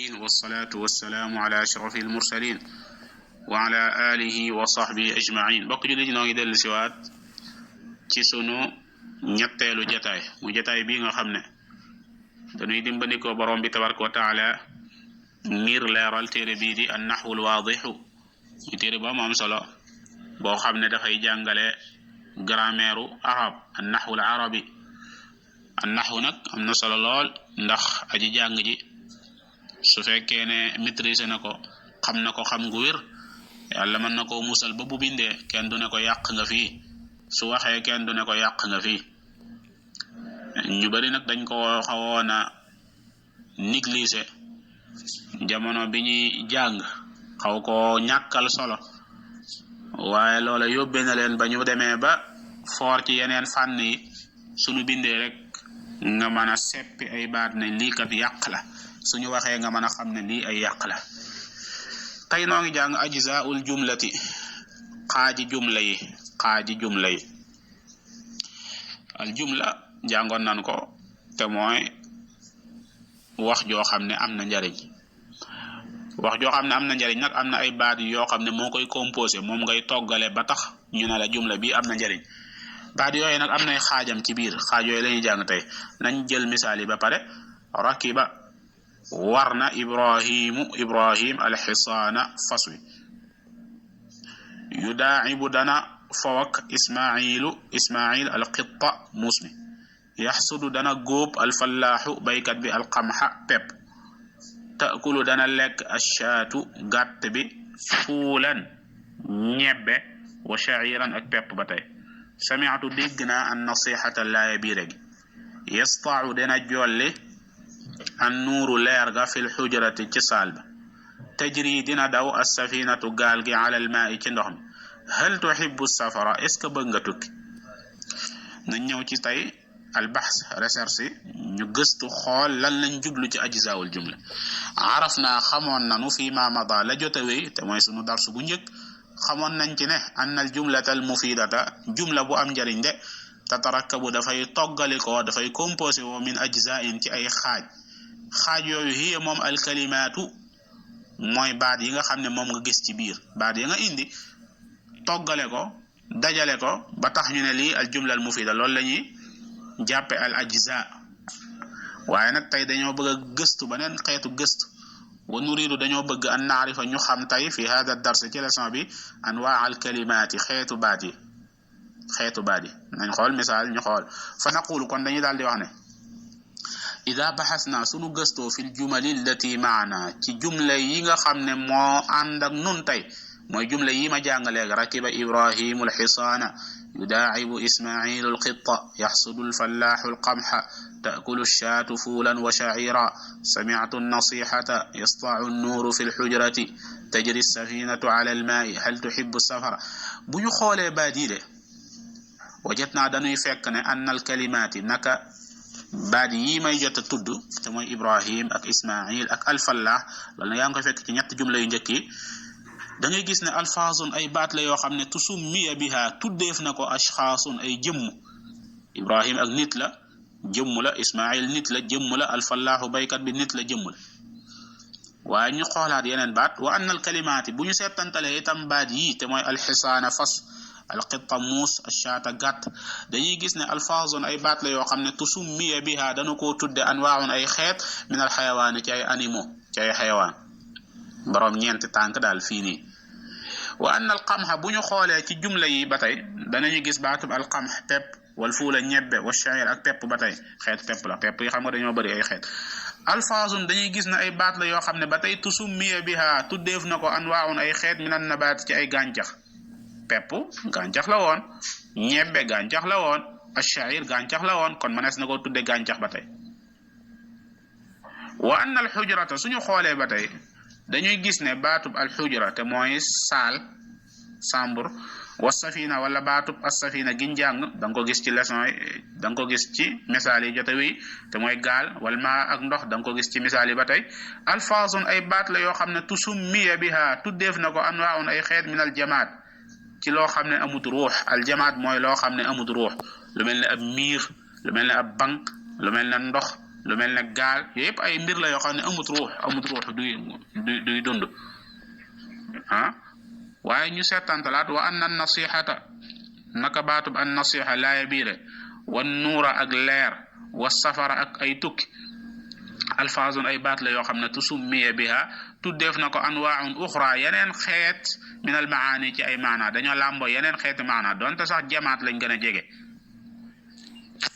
العالمين والصلاة والسلام على أشرف المرسلين وعلى آله وصحبه أجمعين. bokk jullit ñoo ngi dellu si waat ci sunu ñetteelu jataay mu jataay bi nga xam ne dañuy dimbandikoo borom bi tabaraka wa taala ngir leeral téere bii di an-nahwu al-waadih ñu téere ba mu am solo boo xam ne dafay jàngale grammaire arab an-nahwu al-arabi. an-nahwu nag am na solo lool ndax aji jàng ji su fekkee ne maîtriser na ko xam na ko xam gu wér yàlla mën na ko musal ba bu bindee kenn du ne ko yàq nga fii su waxee kenn du ne ko yàq nga fii. ñu bari nag dañ ko xawoon a négliger jamono bi ñuy jàng xaw ko ñàkkal solo waaye loola yóbbee na leen ba ñu demee ba foor ci yeneen fànn yi suñu bindee rek nga mën a seppi ay baat ne lii kat yàq la suñu waxee nga mën a xam ne lii ay yàq la. tey noo ngi jàng ajzaul jumlati xaaji jumla yi al jumla jàngoon nan ko te mooy wax joo xam ne am na njariñ. wax joo xam ne am na njariñ nag am na ay baat yoo xam ne moo koy composé moom ngay toggale ba tax ñu ne la jumla bi am na njariñ. baat yooyu nag am nay xaajam ci biir xaaj yooyu lañuy jàng tey nañ jël misaal yi ba pare. rakiba war na ibrahim alxisaana fas wi. yudaacibu dana fawak ismail alqitta muus mi. yaxsudu dana góob alfallaaxu baykat bi alqamxa pepp. taakulu dana lekk ashaatu gàtt bi fuulan ñebbe wa shaciran ak pepp ba tey. sami'tu dégg naa an nasihata laaya biire gi. yastaacu dana jolli an nuuru leer ga fil xujrati ci saal ba. tajri dina daw as-safinatu gaal gi ala al-maa'i ci ndox mi. hal tuhibbu safara est-ce que bëgg nga tukki. nañ ñëw ci tey al-bahs recherche ñu gëstu xool lan lañ jublu ci ajzaa'ul jumla. araf naa xamoon nanu fii ma mada la jotawee te mooy sunu darsu bu njëkk xamoon nañ ci ne anna al jumlata al mufidata jumla bu am njariñ de tatarakkabu dafay toggalikoo dafay composé woo min ajza'in ci ay xaaj yooyu hiya moom al kalimaatu mooy baat yi nga xam ne moom nga gis ci biir baat yi nga indi toggale ko dajale ko ba tax ñu ne lii al jumla al mufida loolu la ñuy jàppe al ajza. waaye nag tey dañoo bëgg a gëstu beneen xeetu gëstu wa nuridu dañoo bëgg an naarifa ñu xam tey fi hada dars ci leçon bi anwaa al kalimaati xeetu baat yi nañ xool misaal ñu xool. fa naqulu kon dañuy daal di wax ne ida baxasna sunu gëstoo fil jumali allati maana ci jumla yi nga xam ne moo ànd ak nun tey mooy jumla yi ma jàngaleeg rakiba ibrahimu alxisaana yudaacibu ismailu alqitta yaxsudu alfallaaxu alqamxa taakulu alshaatu fuulan wa shaciira samictu annasixata yastaacu annuuru fi lxujrati tajri alsafinatu ala almaai hal tuxibu safara. bu ñu xoolee baat yi de wajatnaa dañuy fekk ne anna alkalimaati naka baat yi may jot a tudd te mooy ibrahim ak ismail ak alfallaax loolu na yaa ngi koy fekk ci ñett jumla yu njëkk yi. da ngay gis ne alfaazun ay baat la yoo xam ne tusummiya biha tuddeef na ko ashxaasun ay jëmm. ibrahim ak nit la jëmm la, ismail nit la jëmm la, alfallaaxu baykat bi nit la jëmm la. waaye ñu xoolaat yeneen baat wa anna alkalimaati bu ñu seetantalee itam baat yi te mooy alxisaana fas, alqitta muus, ashaata gàtt dañuy gis ne alfaazun ay baat la yoo xam ne tusummiya biha dana koo tudde anwaaun ay xeet min alxayawaani ci ay animaux ci ay xayawaan borom ñeenti tànk daal fii nii. wa anna alqamha bu ñu xoolee ci jumla yi ba tey danañu gis baatub alqamh pepp wal fuula ñebbe wa sha'ir ak pepp ba tey xeet pepp la pepp yi xam nga dañoo bëri ay xeet. alfaazun dañuy gis ne ay baat la yoo xam ne ba tey tusummiya biha tuddeef na ko anwaaun ay xeet min an nabaat ci ay gàncax. pepp gàncax la woon, ñebbe gàncax la woon, ash-sha'ir gàncax la woon kon mënees na ko tudde gàncax ba tey. wa anna al-hujrata suñu xoolee ba tey dañuy gis ne baatub al-hujra te mooy saal chambre wa safina wala baatub as-safina giñ jàng da nga ko gis ci leçon yi da nga ko gis ci misaal yi jote wi te mooy gaal wala maa ak ndox da nga ko gis ci misaal yi ba tey. alfaazun ay baat la yoo xam ne tusummiya biha tuddeef na ko anwaaun ay xeet min al-jamaat ci loo xam ne amut ruux. aljamaat mooy loo xam ne amut ruux lu mel ne ab miir lu mel ne ab bank lu mel ne ndox lu mel ne gaal yëpp ay mbir la yoo xam ne amut ruux duy dund waaye ñu seetantalaat wa anna nasihata naka baatub an nasiha laaya biire wan nuura ak leer wa safara ak ay tukki alfaazun ay baat la yoo xam ne tusummiya biha tuddeef na ko anwaa'un uxra yeneen xeet min al maani ci ay maana dañoo làmboo yeneen xeeti maana donte sax jamaat lañ gën a jege.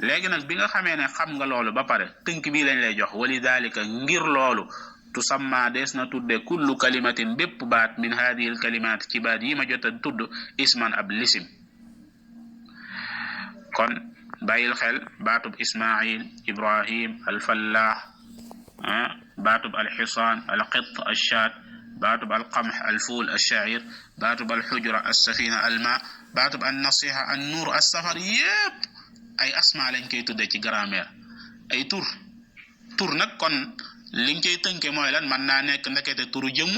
léegi nag bi nga xamee ne xam nga loolu ba pare tënk bii lañ lay jox walidaalika ngir loolu tusamma dees na tudde kullu kalimatin bépp baat min haadihi al kalimaat ci baat yi ma jot a tudd isman ab lisim. kon bàyyil xel baatub ismail ibrahim alfallah baatub alxisaan alqit alshaat baatub alqamx alfuul alshair baatub alxujra alsafina alma baatub annasiha annuur alsafar yépp ay asma lañ koy tudde ci grammaire ay tur nag kon liñ koy tënke mooy lan mën naa nekk ndekete turu jëmm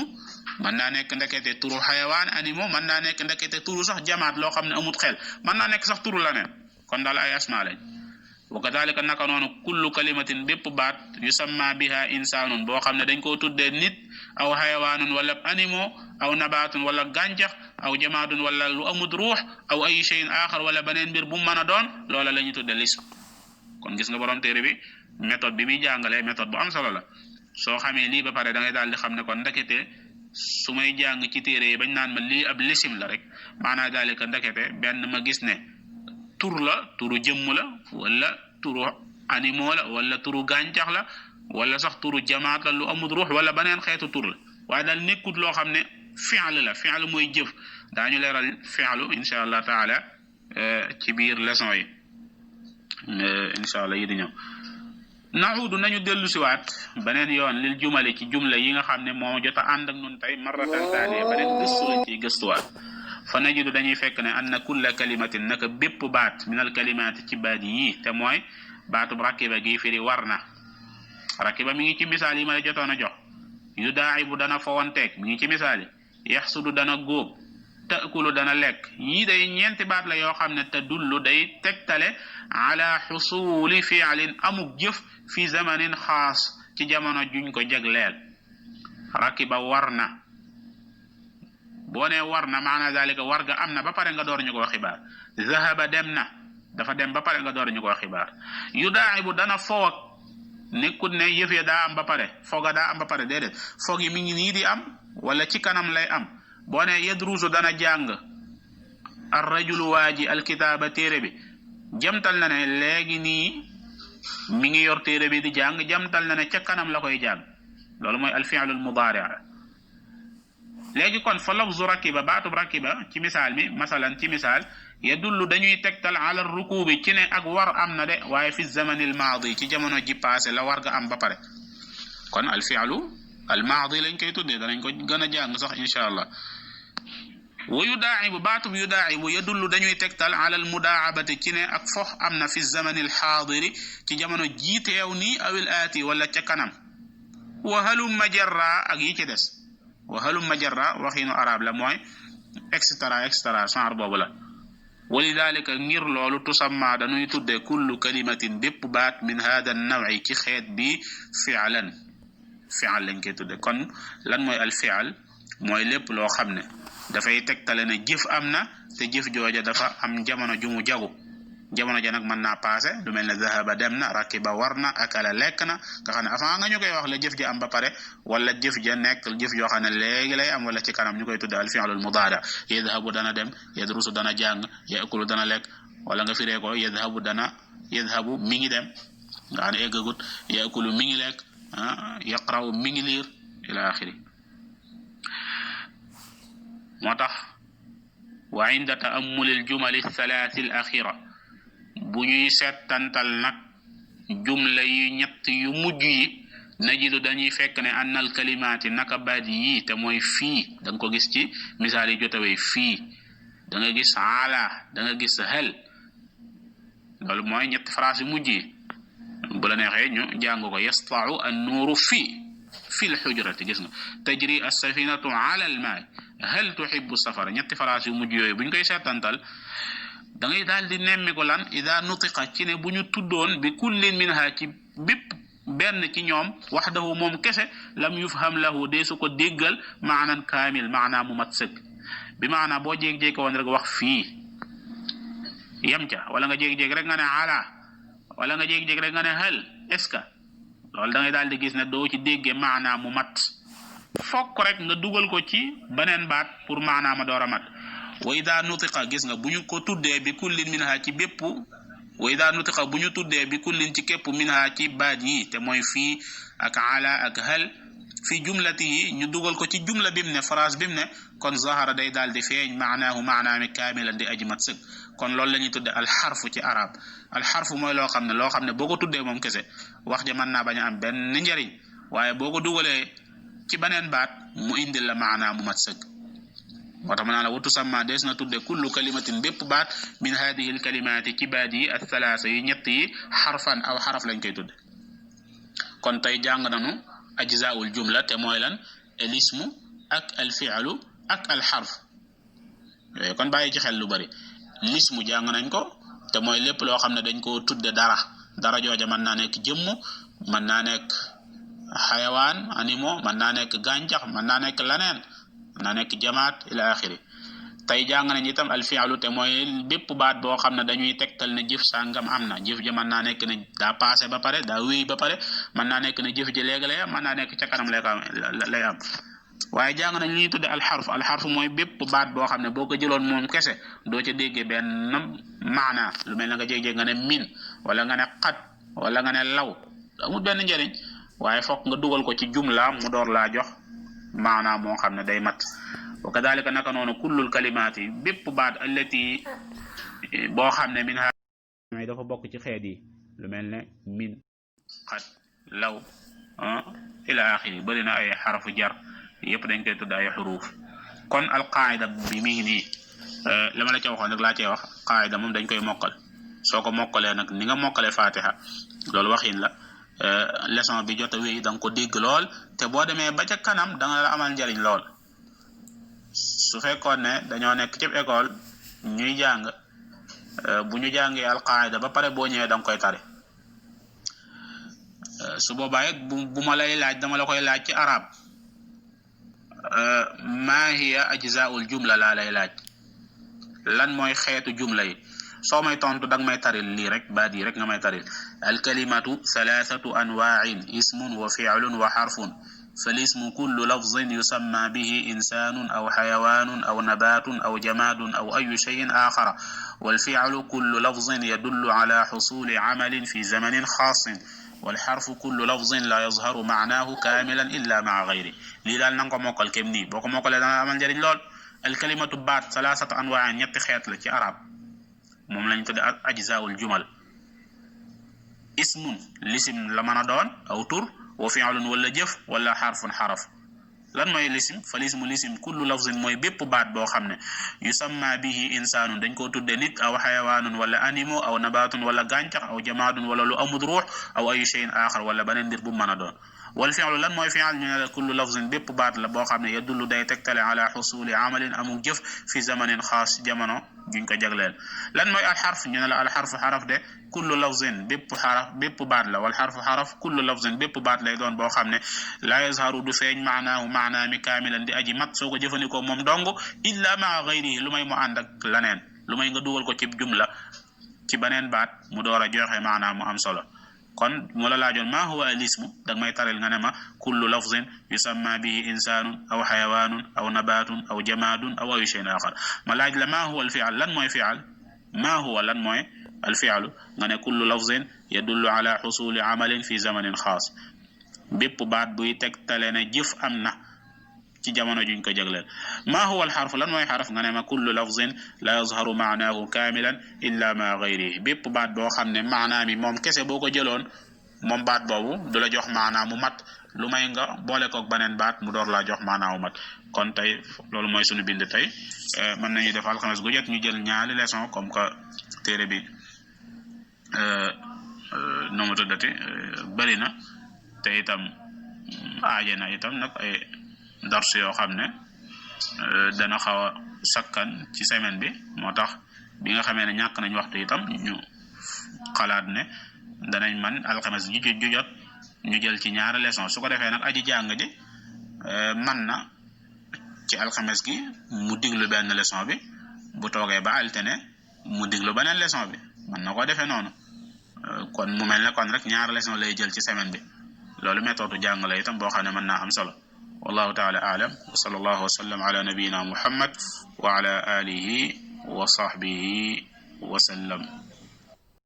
mën naa nekk ndekete turu xayawaan animaux mën naa nekk ndekete turu sax jamaat loo xam ne amut xel mën naa nekk sax turu laneen kon daal ay asma lañ. wa kadalika naka noonu kullu kalimatin bépp baat yusamma biha insanun boo xam ne dañ koo tuddee nit aw xayawaanun wala animaux aw nabaatun wala gàncax aw jamaatun wala lu amut ruux aw ay shay'in axar wala beneen mbir bu mën a doon loola la ñu tuddee lism. kon gis nga borom téere bi méthode bi muy jàngalee méthode bu am solo la soo xamee lii ba pare da ngay daal di xam ne kon ndekete su may jàng ci téere yi bañ naan ma lii ab lisim la rek maanaa daalika ndekete benn ma gis ne tur la turu jëmm la wala turu animaux la wala turu gàncax la wala sax turu jamaat la lu amul ruux wala beneen xeetu tur la waaye daal nekkut loo xam ne fi'l mooy jëf daañu leeral fi'lu insha allah taala ci biir leçon yi insha allah yi di ñëw. naudu nañu dellu siwaat beneen yoon lil jumali ci jumla yi nga xam ne moo jot a ànd ak nun tey marratan taaliya beneen gëstu la ciy gëstuwaat fa najidu dañuy fekk ne anna kulla kalimatin naka bépp baat min al kalimaati ci baat yii te mooy baatub rakiba gi firi war na rakiba mi ngi ci misaal yi ma la jotoon a jox yudaa'ibu dana fawanteeg mi ngi ci misaal yi yaxsudu dana góob taakulu dana lekk yii day ñeenti baat la yoo xam ne tadullu day tegtale ala xusuli fi'lin amuk jëf fi zamanin xaas ci jamono juñ ko jagleel rakiba war na boo nee war na maana zalika war ga am na ba pare nga door ñu ko xibaar zahaba dem na dafa dem ba pare nga door ñu ko xibaar yudaa'ibu dana foog nekkut ne yëf ya daa am ba pare fooga daa am ba pare déedéet foog yi mi ngi nii di am wala ci kanam lay am boo nee yadrusu dana jàng ar rajulu waaji alkitaaba téere bi jamtal na ne léegi nii mi ngi yor téere bi di jàng jamtal na ne ca kanam la koy jàng loolu mooy al fi'l al mudaari' léegi kon fa lafzu rakiba baatub rakiba ci misaal mi masalan ci misaal yadullu dañuy tegtal ala rukubi ci ne ak war am na de waaye fi zamanil maadi ci jamono ji passé la war ga am ba pare kon al fi'lu al maadi lañ koy tuddee danañ ko gën a jàng sax insha allah wa yudaa'ibu baatub yudaa'ibu yadullu dañuy tegtal ala al mudaa'abati ci ne ak fox am na fi zamanil xaadiri ci jamono ji teew nii awil aati wala ca kanam wa halumma jarra ak yi ci des wa halumma jarra waxiinu arab la mooy et cetera genre boobu la walidalika ngir loolu tusamma dañuy tudde kullu kalimatin bépp baat min hada nawi ci xeet bi fi'l lañ koy tudde kon lan mooy al fi'l mooy lépp loo xam ne dafay tegtale ne jëf am na te jëf jooja dafa am jamono ju mu jagu jamono ja nag mën naa passé lu mel ne zahaba dem na rakiba war na akala lekk na nga xam ne avant nga ñu koy wax la jëf ja am ba pare wala jëf ja nekk jëf joo xam ne léegi lay am wala ci kanam ñu koy tudde al fi'lul mudaari yadhabu dana dem yadrusu dana jàng yakulu dana lekk wala nga firee ko yadhabu mi ngi dem nga xam ne eggagut yakulu mi ngi lekk yaqra'u mi ngi liir ila axiri moo tax wa inda ta'ammulil jumali thalath al axira bu ñuy seetantal nag jumla yu ñett yu mujj yi najidu dañuy fekk ne annal kalimaati naka baat yi te mooy fii da nga ko gis ci misaal yi jotawee fii da nga gis ala da nga gis hal loolu mooy ñetti phrase yu mujj yi bu la neexee ñu jàng ko yasta'u an-nuuru fi al-hujrati gis nga tajri as-safinatu ala al-ma'i hal tuhibbu safara ñetti phrase yu mujj yooyu bu ñu koy seetantal da ngay daal di nemmi ko lan ida nutiqa ci ne bu ñu tuddoon bi kullin minha ci bépp benn ci ñoom waxdahu moom kese lam yufham lahu dee su ko déggal maanan kaamil maanaa mu mat sëkk bi maanaa boo jéeg-jéeg woon rek wax fii yem ca wala nga jéeg-jéeg rek nga ne ala wala nga jéeg-jéeg rek nga ne hal est-ce que loolu da ngay daal di gis ne doo ci déggee maanaa mu mat fokk rek nga dugal ko ci beneen baat pour maanaa ma door a mat wa ida nutiqa gis nga bu ñu ko tuddee bi kullin minha ci bépp wa ida nutiqa bu ñu tuddee bi kullin ci képp minha ci baat yi te mooy fii ak ala ak hal fi jumlati yi ñu dugal ko ci jumla bim ne phrase bim ne kon zahara day daal di feeñ maanaahu maanaami kaamilan di aji mat sëg kon loolu la ñuy tudde alxarfu ci arab alxarfu mooy loo xam ne boo ko tuddee moom kese wax ja mën naa bañ a am benn njariñ waaye boo ko dugalee ci beneen baat mu indil la maanaa mu mat sëg moo tax ma naa la wutu samma des na tudde kullu kalimatin bépp baat min hadihi al kalimaati ci baat yi athalaasa yi ñett yi xarfan aw xaraf lañ koy tudde kon tey jàng nañu ajzaul jumla te mooy lan al ismu ak al fi'lu ak al xarf yooyu kon bàyyi ci xel lu bari lismu jàng nañ ko te mooy lépp loo xam ne dañ koo tudde dara jooja mën naa nekk jëmm mën naa nekk xayawaan animaux mën naa nekk gàncax mën naa nekk laneen mën naa nekk jamaat ila axiri tey jàng nañ itam al fi'lu te mooy bépp baat boo xam ne dañuy tegtal ne jëf sàngam am na jëf ji mën naa nekk ne daa passé ba pare daa wéy ba pare mën naa nekk ne jëf ji léegi lay am mën naa nekk ca kanam lay am waaye jàng nañ li ñuy tudde alxarf mooy bépp baat boo xam ne boo ko jëloon moom kese doo ca déggee benn maana lu mel ne nga jég-jég nga ne min wala nga ne xat wala nga ne law amul benn njëriñ waaye fokk nga dugal ko ci jumla mu door laa jox maana moo xam ne day mat wa kadalika naka noonu kullul kalimaati bépp baat allati boo xam ne min ha dafa bokk ci xeet yi lu mel ne min xat law ila axiri bëri na ay xarafu jar yëpp dañ koy tudd ay xuruuf kon al qaida bi mi ngi nii li ma la ca waxoon rek laa cee wax qaida moom dañ koy mokkal soo ko mokkalee nag ni nga mokkalee fatiha loolu waxin la leçon bi jot a wéy da nga ko dégg lool te boo demee ba ca kanam da nga la amal njariñ lool su fekkoon ne dañoo nekk ci école ñuy jàng bu ñu jàngee al qaida ba pare boo ñëwee da nga koy tari su boobaa it bu ma lay laaj dama la koy laaj ci arab ma hiya ajzaul jumla laa lay laaj lan mooy xeetu jumla yi soo may tontu danga may taril lii rek baat yi rek nga may taril alkalimatu thalathatu anwa'in ismun wa fi'lun wa harfun فالاسم كل لفظ يسمى به إنسان أو حيوان أو نبات أو جماد أو أي شيء آخر والفعل كل لفظ يدل على حصول عمل في زمن خاص والحرف كل لفظ لا يظهر معناه كاملا إلا مع غيره lii daal nanga ko mokkal kem nii boo ko mokkalee dana amal njëriñ lool alkalimatu baat salaasatu anwaa ñetti xeet la ci arab moom lañ tudde ajzaul jumal ismun lisim la mën a doon aw tur wa fi'lun wala jëf wala xarfun xaraf lan mooy lisim fa lisim kullu lafzin mooy bépp baat boo xam ne yusamma bihi insaanun dañ koo tudde nit aw xayawaanun wala animaux aw nabaatun wala gàncax aw jamaadun wala lu amul ruux aw ayu shay'in aaxar wala beneen mbir bu mën a doon wal fi'lu lan mooy fi'l ñu ne la kullu lafzin bépp baat la boo xam ne yadullu day tegtale ala xusuli amalin amuk jëf fi zamanin xaas jamono juñ ko jagleel lan mooy alxarf ñu ne la alxarfu xaraf de kullu lafzin bépp baat la wal xarfu xaraf kullu lafzin bépp baat lay doon boo xam ne laa yazharu du feeñ maanaahu maanaami kaamilan di aji mat soo ko jëfandikoo moom dong illa maa gayrihi lu may mu ànd ak laneen lu may nga dugal ko ci jumla ci beneen baat mu door a joxe maanaa mu am solo kon mu la laajoon maa huwa al ismu danga may taril nga ne ma kullu lafzin yusamma bihi insanun aw xayawaanun aw nabatun aw jamaadun aw ayu shay'in axar ma laaj la maa huwa al fi'l lan mooy fi'l maa huwa lan mooy al fi'lu nga ne kullu lafzin yadullu ala xusuli amalin fi zamanin xaas bépp baat buy tegtale ne jëf am na ci jamono juñ ko jagleel maa huwa al xarf lan mooy xaraf nga ne ma kullu lafzin la yazharu maanaahu kaamilan illa ma gayrihi bépp baat boo xam ne maanaa mi moom kese boo ko jëloon moom baat boobu du la jox maanaa mu mat lu may nga boole koog beneen baat mu door laa jox maanaa mu mat kon tey loolu mooy sunu bind tey mën nañu def alxames gu jot ñu jël ñaari leçon comme que téere bi nu mu tuddati bëri na te itam aaje na itam nag ay dars yoo xam ne dana xaw a sakkan ci semaine bi moo tax bi nga xamee ne ñàkk nañ waxtu itam ñu xalaat ne danañ man alxames ju jot ñu jël ci ñaari leçon su ko defee nag aji jàng ji man na ci alxames gi mu diglu benn leçon bi bu toogee ba altine mu diglu beneen leçon bi man na ko defee noonu kon mu mel ne kon rek ñaari leçon lay jël ci semaine bi loolu méthode jàng la itam boo xam ne mën naa am solo wallahu taala aalam wa sallallahu wa sallam ala nabiyyina muhammad wa ala alihi wa sahbihi wa sallam